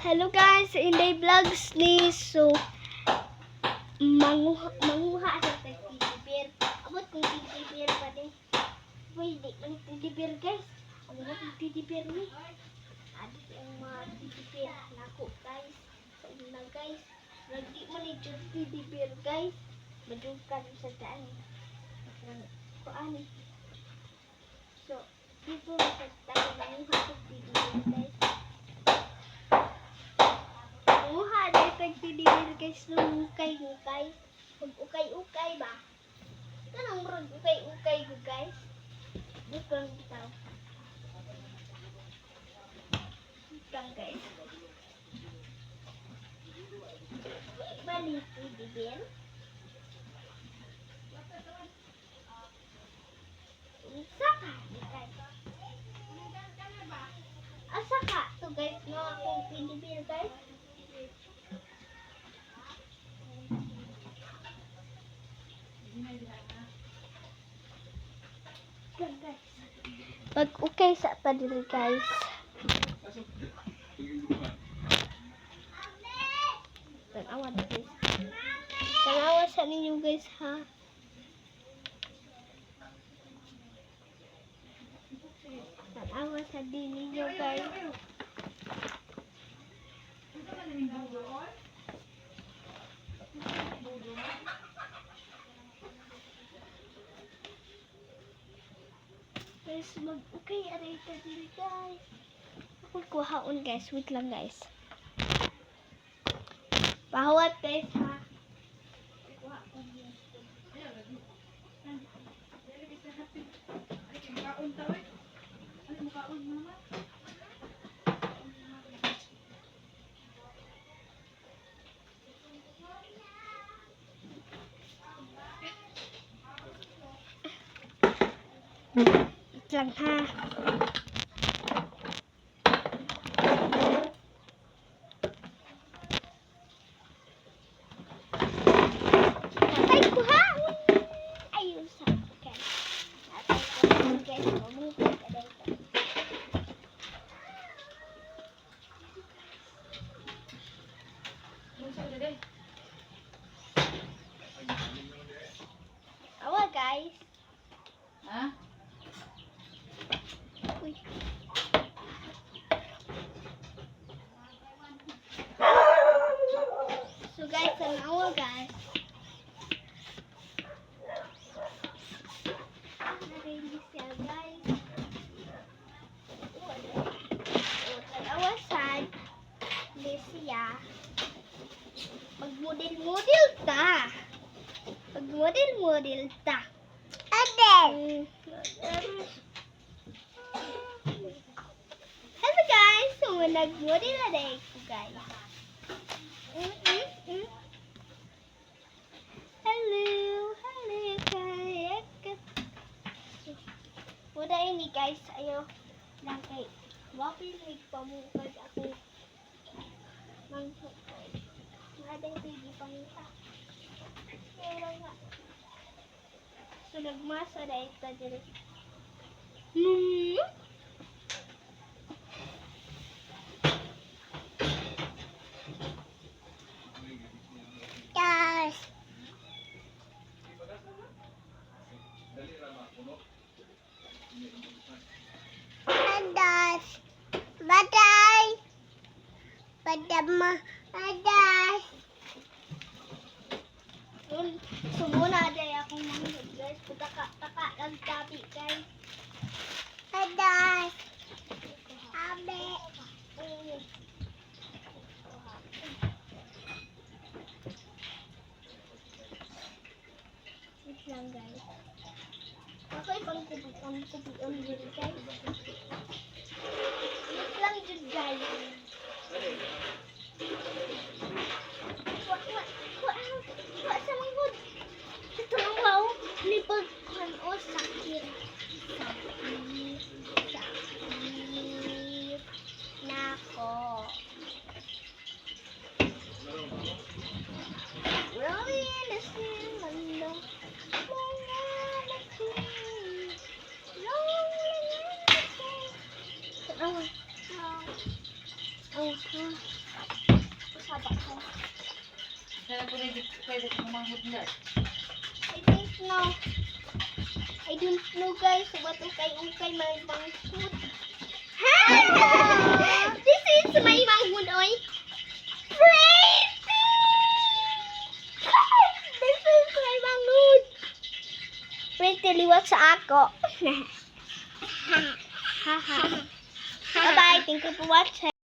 Hello guys, Inday Vlogs ni. So, manguha sa teddy bear. Abot kong teddy bear pa din. Pwede ang teddy bear guys. Ano na kong teddy bear ni? Ada yung mga teddy bear. Nako guys. Sa una guys. Lagi mo ni teddy bear guys. Madukan sa daan. Kuan. So, dito sa tayo manguha sa teddy bear guys. Tagtidibir guys ng ukay-ukay. Ukay-ukay ba? Kanang rod ukay-ukay ko guys. Dito lang bitaw. Dito guys. Balik tidibir. Saka guys. Asaka to guys no akong tidibir guys. Pag-ukay sa padil guys. Tanawa guys. Tanawa sa ninyo guys ha. Tanawa sa din ninyo guys. Guys, mag-okay aray ka dili guys. Ako kuhaon guys. Wait lang guys. Pahawat guys ha. Kuhaon guys. Lang ha. Ay, kuhaon. Ayun sa okay. Atay kuhaon guys. Mamutay ka dito. Awa guys. Ha? Uy. So guys, tanawa guys. Ready siya guys. Tanawa sad. Siya. Mag-model-model ta. Mag-model-model ta. Ate. Hello guys, so nag-model na day ko guys. Hello guys. Wala ini guys, ayo lang kay wapilig pamukad ako. Mangkot. Ada hindi pangita. Pero nga. So nagmasa na ito dito. Guys. Adas. Badai. Badama. Adas. Sumuna day akong manghod guys. Taka lang tabi guys. Adas. Abe. Wait lang guys. Ako ibang kubi-on dito guys. Wait lang dyan guys. Wa sa manghod. Ito lang wow. Lipag kan o sakit. Sakit. Nako. Rolling is in London. Rolling in the Haba ko. Sana pwede kong manghudlat. I don't know. I don't know guys. What ukay may manghud. This is my manghud oy. Pretty! This is my manghud. Pretty liwat sa ako. Bye-bye. Thank you for watching.